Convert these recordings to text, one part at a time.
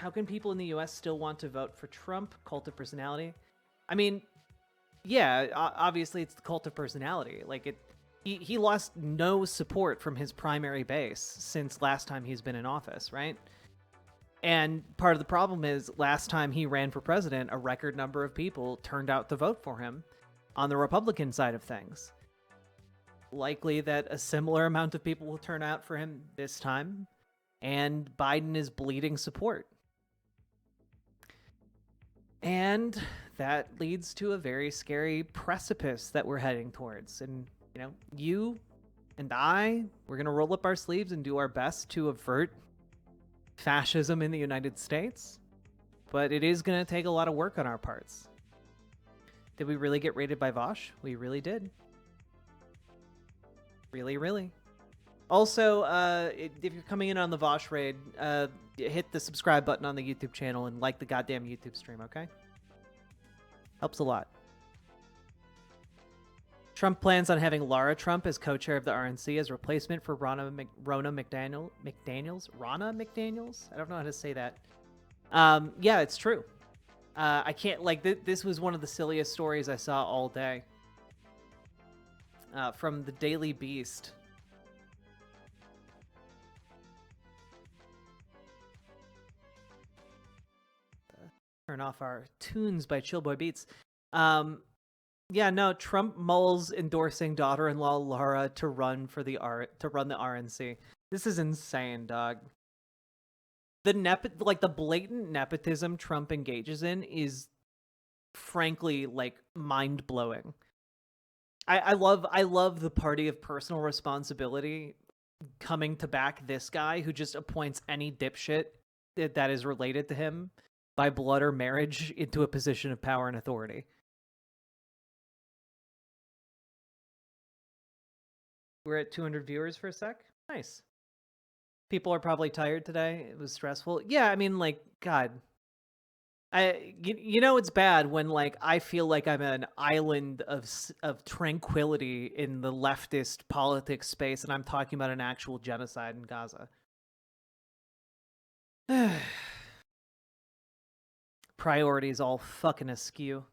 how can people in the U.S. still want to vote for Trump? Cult of personality. I mean, yeah, obviously it's the cult of personality. Like he lost no support from his primary base since last time he's been in office, right? And part of the problem is last time he ran for president, a record number of people turned out to vote for him on the Republican side of things. Likely that a similar amount of people will turn out for him this time, and Biden is bleeding support. And that leads to a very scary precipice that we're heading towards. And, you know, you and I, we're going to roll up our sleeves and do our best to avert fascism in the United States. But it is going to take a lot of work on our parts. Did we really get raided by Vosh? We really did. Really, really. Also, if you're coming in on the Vosh raid, hit the subscribe button on the YouTube channel and like the goddamn YouTube stream, okay? Helps a lot. Trump plans on having Lara Trump as co-chair of the RNC as replacement for Ronna McDaniels? Ronna McDaniels? I don't know how to say that. Yeah, it's true. I can't, like, this was one of the silliest stories I saw all day. From the Daily Beast. Turn off our tunes by Chillboy Beats. Yeah, no, Trump mulls endorsing daughter-in-law Lara to run the RNC. This is insane, dog. The blatant nepotism Trump engages in is frankly like mind-blowing. I love the party of personal responsibility coming to back this guy who just appoints any dipshit that is related to him by blood or marriage into a position of power and authority. We're at 200 viewers for a sec. Nice. People are probably tired today. It was stressful. Yeah, I mean, like, God. You know it's bad when, like, I feel like I'm an island of tranquility in the leftist politics space and I'm talking about an actual genocide in Gaza. Priorities all fucking askew.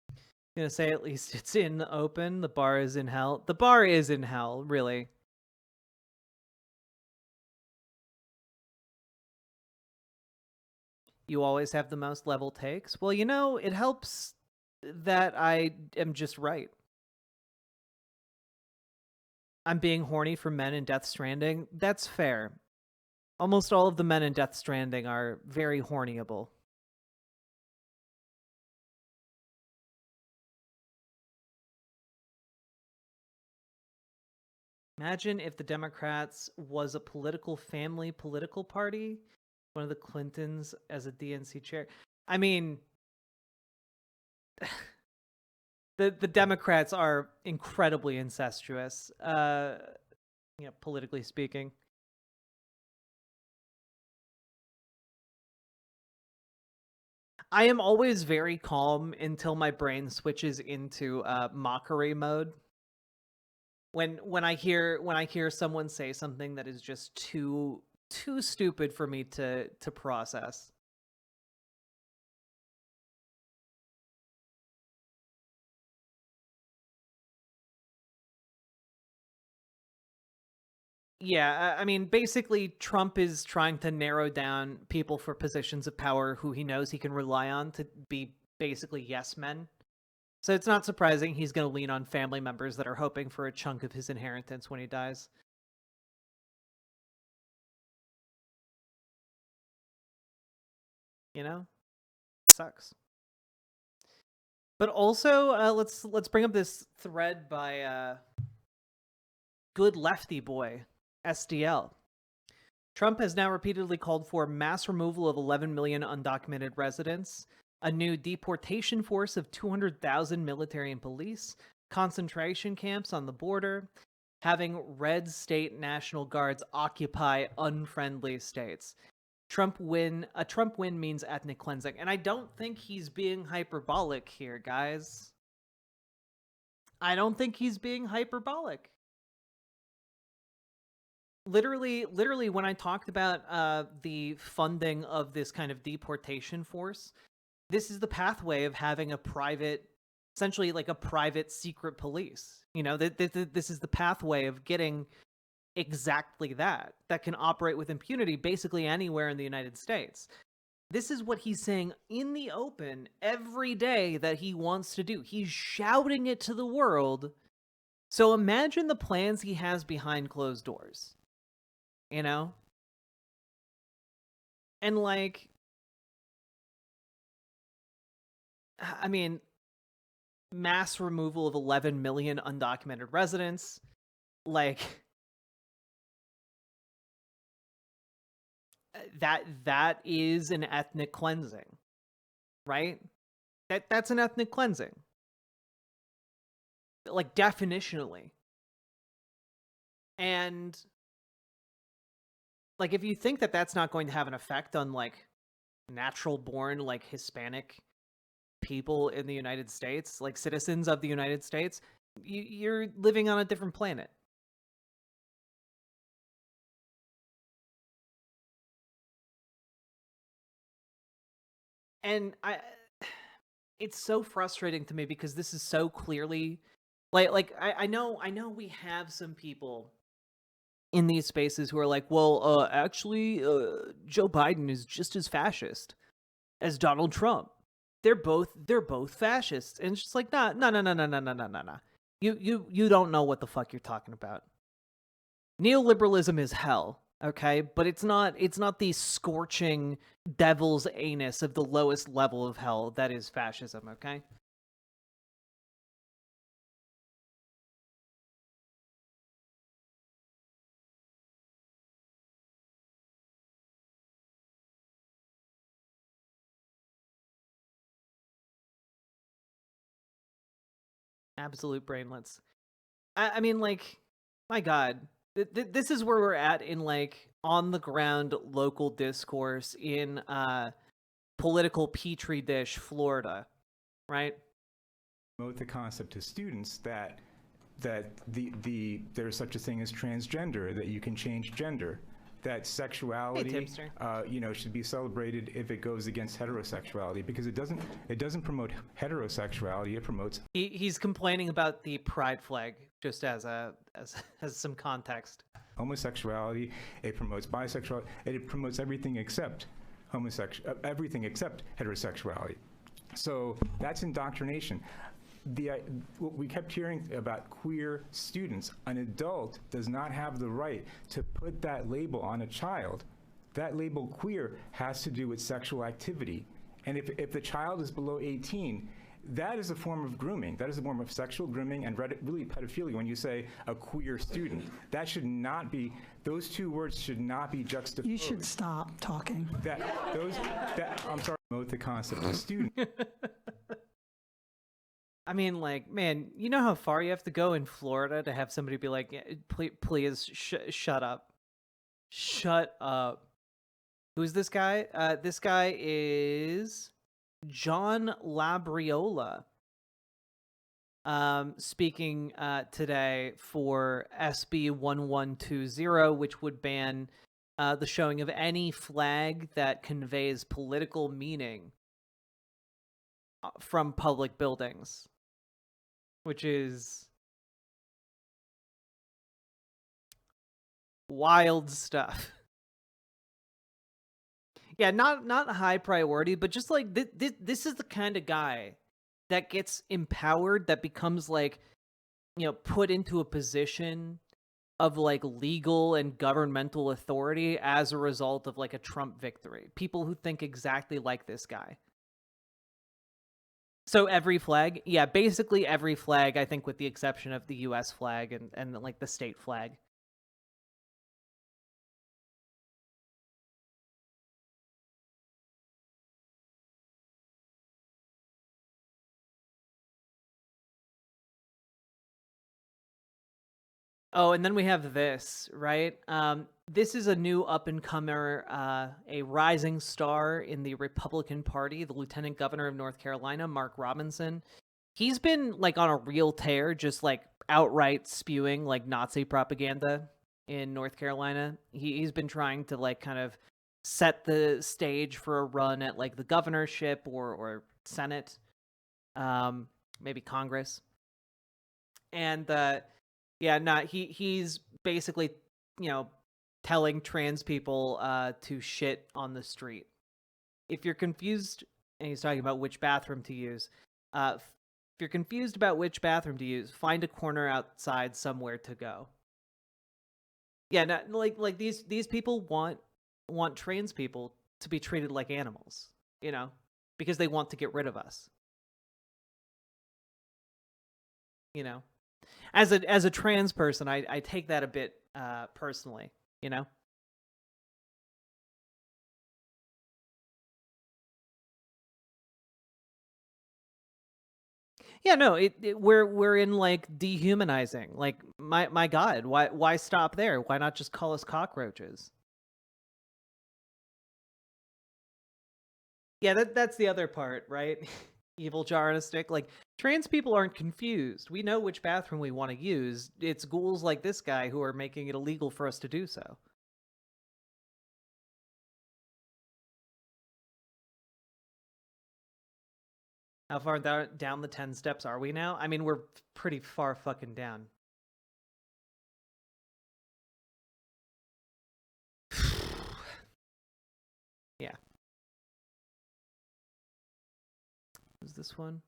I'm gonna say at least it's in the open. The bar is in hell. The bar is in hell, really. You always have the most level takes. Well, you know, it helps that I am just right. I'm being horny for men in Death Stranding. That's fair. Almost all of the men in Death Stranding are very hornyable. Imagine if the Democrats was a political party, one of the Clintons as a DNC chair. I mean, the Democrats are incredibly incestuous, politically speaking. I am always very calm until my brain switches into mockery mode. When I hear someone say something that is just too stupid for me to process. Yeah, I mean, basically, Trump is trying to narrow down people for positions of power who he knows he can rely on to be basically yes men. So it's not surprising he's going to lean on family members that are hoping for a chunk of his inheritance when he dies. You know? Sucks. But also, let's bring up this thread by Good Lefty Boy, SDL. Trump has now repeatedly called for mass removal of 11 million undocumented residents, a new deportation force of 200,000 military and police, concentration camps on the border, having red state National Guards occupy unfriendly states. A Trump win means ethnic cleansing, and I don't think he's being hyperbolic here, guys. I don't think he's being hyperbolic. literally, when I talked about the funding of this kind of deportation force, this is the pathway of having a private, essentially like a private secret police. You know, this is the pathway of getting exactly that can operate with impunity basically anywhere in the United States. This is what he's saying in the open every day that he wants to do. He's shouting it to the world. So imagine the plans he has behind closed doors, you know? And like, I mean, mass removal of 11 million undocumented residents, like that is an ethnic cleansing, right? That's an ethnic cleansing. Like definitionally. And like if you think that that's not going to have an effect on like natural born like Hispanic people in the United States, like citizens of the United States, you're living on a different planet. And it's so frustrating to me because this is so clearly I know we have some people in these spaces who are like, well, actually, Joe Biden is just as fascist as Donald Trump. They're both fascists, and it's just like, no. You don't know what the fuck you're talking about. Neoliberalism is hell, okay, but it's not the scorching devil's anus of the lowest level of hell that is fascism, okay? Absolute brainlets. I mean, like, my God, this is where we're at in like on the ground local discourse in political petri dish Florida, right? Promote the concept to students that there's such a thing as transgender, that you can change gender, that sexuality should be celebrated if it goes against heterosexuality, because it doesn't promote heterosexuality, it promotes. He's complaining about the pride flag, just as some context. Homosexuality, it promotes bisexuality, it promotes everything except everything except heterosexuality. So that's indoctrination. What we kept hearing about queer students, an adult does not have the right to put that label on a child. That label queer has to do with sexual activity. And if the child is below 18, that is a form of grooming. That is a form of sexual grooming and really pedophilia when you say a queer student. That should not be, those two words should not be juxtaposed. You should stop talking. I'm sorry, promote the concept of student. I mean, like, man, you know how far you have to go in Florida to have somebody be like, please shut up. Shut up. Who's this guy? This guy is John Labriola. Speaking today for SB 1120, which would ban the showing of any flag that conveys political meaning from public buildings, which is wild stuff. Yeah, not high priority, but just like this is the kind of guy that gets empowered, that becomes like, put into a position of like legal and governmental authority as a result of like a Trump victory. People who think exactly like this guy. So every flag, yeah, basically every flag, I think with the exception of the US flag and like the state flag. Oh, and then we have this, right? This is a new up-and-comer, a rising star in the Republican Party, the Lieutenant Governor of North Carolina, Mark Robinson. He's been, like, on a real tear, just, like, outright spewing, like, Nazi propaganda in North Carolina. He's been trying to like kind of set the stage for a run at like the governorship or Senate, maybe Congress. And he's basically, telling trans people to shit on the street. If you're confused, and he's talking about which bathroom to use, if you're confused about which bathroom to use, find a corner outside somewhere to go. Yeah, not, like these people want trans people to be treated like animals, because they want to get rid of us. As a trans person, I take that a bit personally, Yeah, no, we're in like dehumanizing. Like my God, why stop there? Why not just call us cockroaches? Yeah, that's the other part, right? Evil jar on a stick. Like, trans people aren't confused. We know which bathroom we want to use. It's ghouls like this guy who are making it illegal for us to do so. How far down the 10 steps are we now? I mean, we're pretty far fucking down. Yeah. Is this one?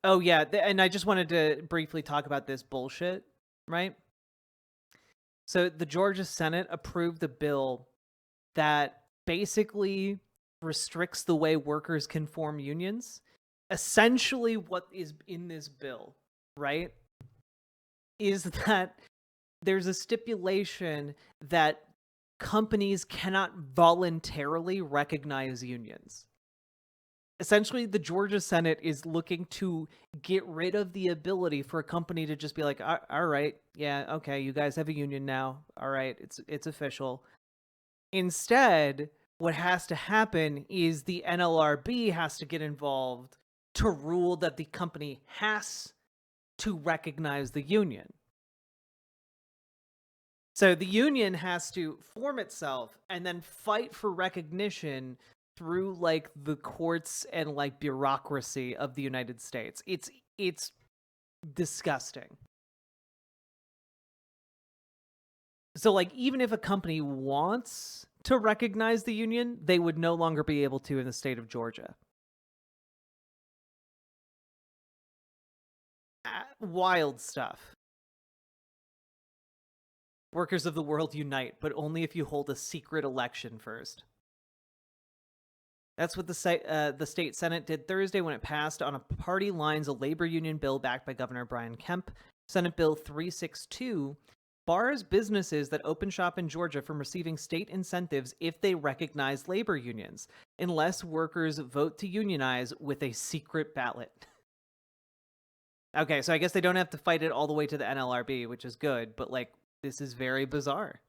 Oh, yeah. And I just wanted to briefly talk about this bullshit, right? So the Georgia Senate approved a bill that basically restricts the way workers can form unions. Essentially, what is in this bill, right, is that there's a stipulation that companies cannot voluntarily recognize unions. Essentially, the Georgia Senate is looking to get rid of the ability for a company to just be like, all right, yeah, okay, you guys have a union now. All right, it's official. Instead, what has to happen is the NLRB has to get involved to rule that the company has to recognize the union. So the union has to form itself and then fight for recognition through like the courts and like bureaucracy of the United States. It's disgusting. So like even if a company wants to recognize the union, they would no longer be able to in the state of Georgia. Wild stuff. Workers of the world unite, but only if you hold a secret election first. That's what the state Senate did Thursday when it passed on a party lines a labor union bill backed by Governor Brian Kemp. Senate Bill 362 bars businesses that open shop in Georgia from receiving state incentives if they recognize labor unions, unless workers vote to unionize with a secret ballot. Okay, so I guess they don't have to fight it all the way to the NLRB, which is good, but like, this is very bizarre.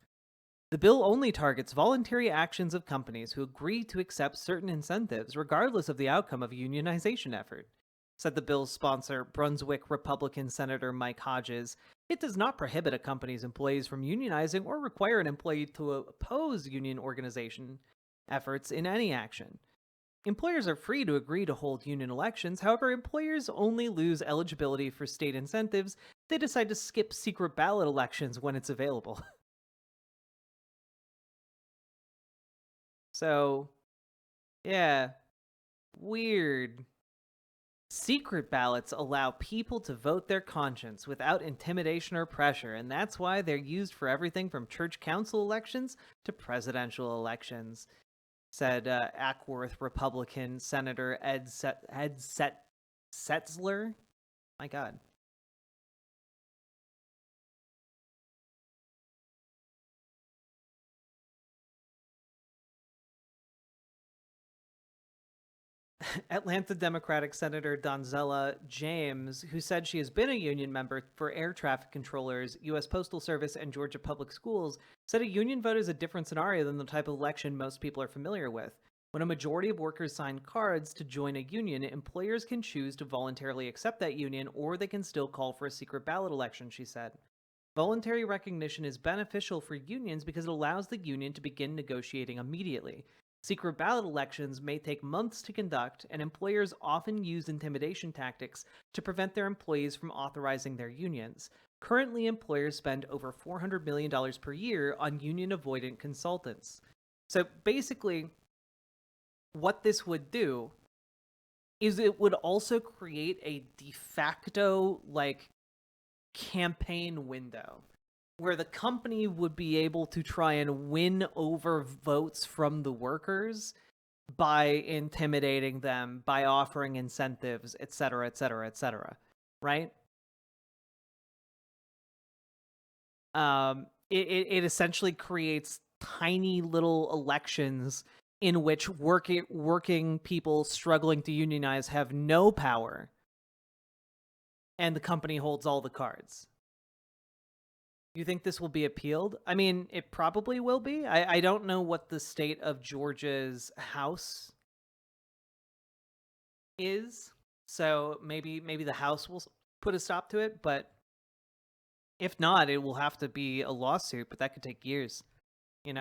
The bill only targets voluntary actions of companies who agree to accept certain incentives, regardless of the outcome of a unionization effort, said the bill's sponsor, Brunswick Republican Senator Mike Hodges. It does not prohibit a company's employees from unionizing or require an employee to oppose union organization efforts in any action. Employers are free to agree to hold union elections. However, employers only lose eligibility for state incentives if they decide to skip secret ballot elections when it's available. So, yeah, weird. Secret ballots allow people to vote their conscience without intimidation or pressure, and that's why they're used for everything from church council elections to presidential elections, said Ackworth Republican Senator Ed Setzler. My God. Atlanta Democratic Senator Donzella James, who said she has been a union member for air traffic controllers, U.S. Postal Service, and Georgia Public Schools, said a union vote is a different scenario than the type of election most people are familiar with. When a majority of workers sign cards to join a union, employers can choose to voluntarily accept that union, or they can still call for a secret ballot election, she said. Voluntary recognition is beneficial for unions because it allows the union to begin negotiating immediately. Secret ballot elections may take months to conduct, and employers often use intimidation tactics to prevent their employees from authorizing their unions. Currently, employers spend over $400 million per year on union avoidant consultants. So basically, what this would do is it would also create a de facto, like, campaign window where the company would be able to try and win over votes from the workers by intimidating them, by offering incentives, etc., etc., etc., right? It essentially creates tiny little elections in which working people struggling to unionize have no power, and the company holds all the cards. You think this will be appealed? I mean, it probably will be. I don't know what the state of Georgia's House is, so maybe the House will put a stop to it, but if not, it will have to be a lawsuit, but that could take years.